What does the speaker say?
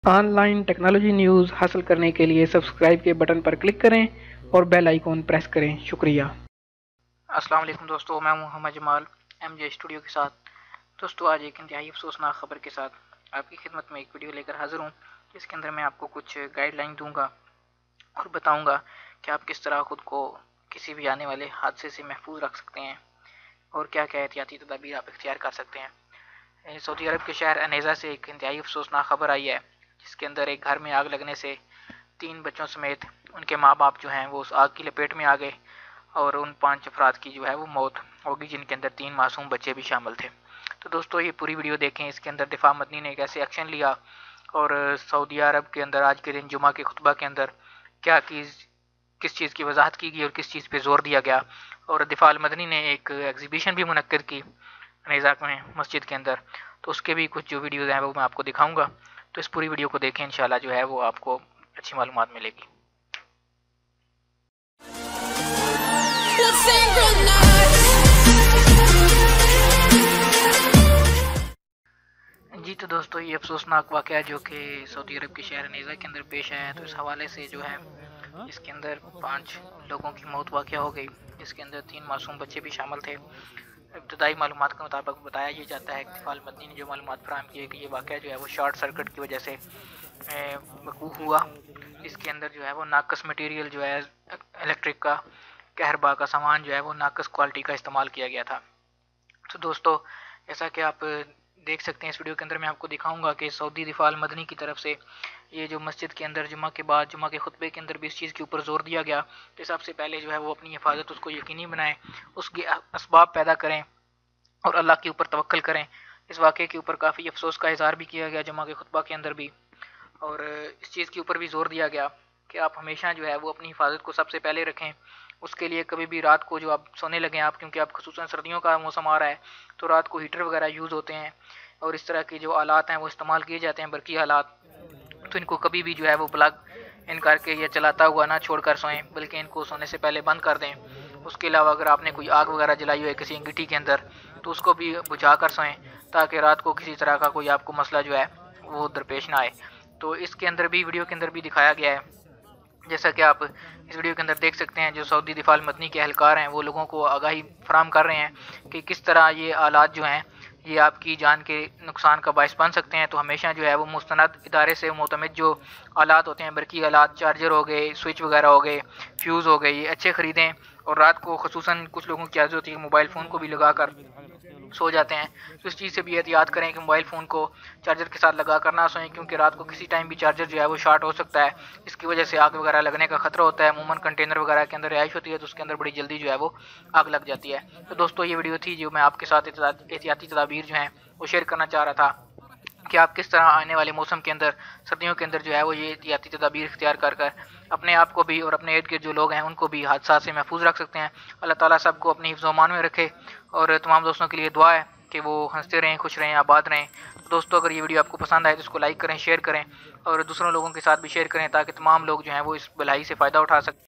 On line technology news حاصل کرنے کے لیے سبسکرائب کے بٹن پر کلک کریں اور بیل آئیکن پریس کریں۔ شکریہ۔ السلام علیکم دوستو، میں محمد جمال ایم جے اسٹوڈیو کے ساتھ۔ دوستو آج ایک انتہائی افسوسناک خبر کے ساتھ آپ کی خدمت میں ایک ویڈیو لے کر حاضر ہوں، جس کے اندر میں آپ کو کچھ گائیڈ لائن دوں گا اور بتاؤں گا کہ آپ کس طرح خود کو کسی بھی آنے والے حادثے سے محفوظ رکھ سکتے ہیں اور کیا کیا احتیاطی تدابیر آپ اختیار کر سکتے ہیں۔ سعودی عرب کے شہر انیزہ سے ایک انتہائی افسوسناک خبر آئی ہے، جس کے اندر ایک گھر میں آگ لگنے سے 3 بچوں سمیت ان کے ماں باپ جو ہیں وہ اس آگ کی لپیٹ میں آ گئے اور ان 5 افراد کی جو ہے وہ موت ہوگی، جن کے اندر 3 معصوم بچے بھی شامل تھے۔ تو دوستو یہ پوری ویڈیو دیکھیں، اس کے اندر دفاع مدنی نے کیسے ایکشن لیا اور سعودی عرب کے اندر آج کے دن جمعہ کے خطبہ کے اندر کیا کس چیز کی وضاحت کی گئی اور کس چیز پہ زور دیا گیا، اور دفاع مدنی نے ایک ایگزیبیشن بھی منعقد کی نیزا میں مسجد کے اندر، تو اس کے بھی کچھ جو ویڈیوز ہیں وہ میں آپ کو دکھاؤں گا۔ تو اس پوری ویڈیو کو دیکھیں، انشاءاللہ جو ہے وہ آپ کو اچھی معلومات ملے گی۔ جی تو دوستو یہ افسوسناک واقعہ جو کہ سعودی عرب کے شہر نیزہ کے اندر پیش آیا ہے، تو اس حوالے سے جو ہے اس کے اندر 5 لوگوں کی موت واقع ہو گئی، جس کے اندر 3 معصوم بچے بھی شامل تھے۔ ابتدائی معلومات کے مطابق بتایا یہ جاتا ہے کہ دفاع مدنی نے جو معلومات فراہم کی ہے کہ یہ واقعہ جو ہے وہ شارٹ سرکٹ کی وجہ سے وقوع ہوا۔ اس کے اندر جو ہے وہ ناقص مٹیریل جو ہے الیکٹرک کا کہرباء کا سامان جو ہے وہ ناقص کوالٹی کا استعمال کیا گیا تھا۔ تو دوستو جیسا کہ آپ دیکھ سکتے ہیں اس ویڈیو کے اندر میں آپ کو دکھاؤں گا کہ سعودی دفاع مدنی کی طرف سے یہ جو مسجد کے اندر جمعہ کے بعد جمعہ کے خطبے کے اندر بھی اس چیز کے اوپر زور دیا گیا کہ سب سے پہلے جو ہے وہ اپنی حفاظت اس کو یقینی بنائیں، اس کے اسباب پیدا کریں اور اللہ کے اوپر توکل کریں۔ اس واقعے کے اوپر کافی افسوس کا اظہار بھی کیا گیا جمعہ کے خطبہ کے اندر بھی، اور اس چیز کے اوپر بھی زور دیا گیا کہ آپ ہمیشہ جو ہے وہ اپنی حفاظت کو سب سے پہلے رکھیں۔ اس کے لیے کبھی بھی رات کو جو آپ سونے لگیں آپ، کیونکہ آپ خصوصاً سردیوں کا موسم آ رہا ہے تو رات کو ہیٹر وغیرہ یوز ہوتے ہیں اور اس طرح کے جو آلات ہیں وہ استعمال کیے جاتے ہیں، برقی آلات، تو ان کو کبھی بھی جو ہے وہ پلگ ان کر کے یا چلاتا ہوا نہ چھوڑ کر سوئیں، بلکہ ان کو سونے سے پہلے بند کر دیں۔ اس کے علاوہ اگر آپ نے کوئی آگ وغیرہ جلائی ہوئی ہے کسی انگیٹھی کے اندر تو اس کو بھی بجھا کر سوئیں، تاکہ رات کو کسی طرح کا کوئی آپ کو مسئلہ جو ہے وہ درپیش نہ آئے۔ تو اس کے اندر بھی ویڈیو کے اندر بھی دکھایا گیا ہے، جیسا کہ آپ اس ویڈیو کے اندر دیکھ سکتے ہیں، جو سعودی دفاع مدنی کے اہلکار ہیں وہ لوگوں کو آگاہی فراہم کر رہے ہیں کہ کس طرح یہ آلات جو ہیں یہ آپ کی جان کے نقصان کا باعث بن سکتے ہیں۔ تو ہمیشہ جو ہے وہ مستند ادارے سے معتمد جو آلات ہوتے ہیں، برقی آلات، چارجر ہو گئے، سوئچ وغیرہ ہو گئے، فیوز ہو گئے، یہ اچھے خریدیں، اور رات کو خصوصاً کچھ لوگوں کی عادت ہوتی ہے کہ موبائل فون کو بھی لگا کر سو جاتے ہیں، تو اس چیز سے بھی احتیاط کریں کہ موبائل فون کو چارجر کے ساتھ لگا کر نہ سوئیں، کیونکہ رات کو کسی ٹائم بھی چارجر جو ہے وہ شارٹ ہو سکتا ہے، اس کی وجہ سے آگ وغیرہ لگنے کا خطرہ ہوتا ہے۔ عموماً کنٹینر وغیرہ کے اندر رہائش ہوتی ہے تو اس کے اندر بڑی جلدی جو ہے وہ آگ لگ جاتی ہے۔ تو دوستو یہ ویڈیو تھی جو میں آپ کے ساتھ احتیاطی تدابیر جو ہیں وہ شیئر کرنا چاہ رہا تھا کہ آپ کس طرح آنے والے موسم کے اندر، سردیوں کے اندر جو ہے وہ یہ احتیاطی تدابیر اختیار کر اپنے آپ کو بھی اور اپنے ارد گرد جو لوگ ہیں ان کو بھی حادثات سے محفوظ رکھ سکتے ہیں۔ اللہ تعالیٰ سب کو اپنی حفظ و امان میں رکھے، اور تمام دوستوں کے لیے دعا ہے کہ وہ ہنستے رہیں، خوش رہیں، آباد رہیں۔ تو دوستو اگر یہ ویڈیو آپ کو پسند آئے تو اس کو لائک کریں، شیئر کریں اور دوسروں لوگوں کے ساتھ بھی شیئر کریں، تاکہ تمام لوگ جو ہیں وہ اس بھلائی سے فائدہ اٹھا سکیں۔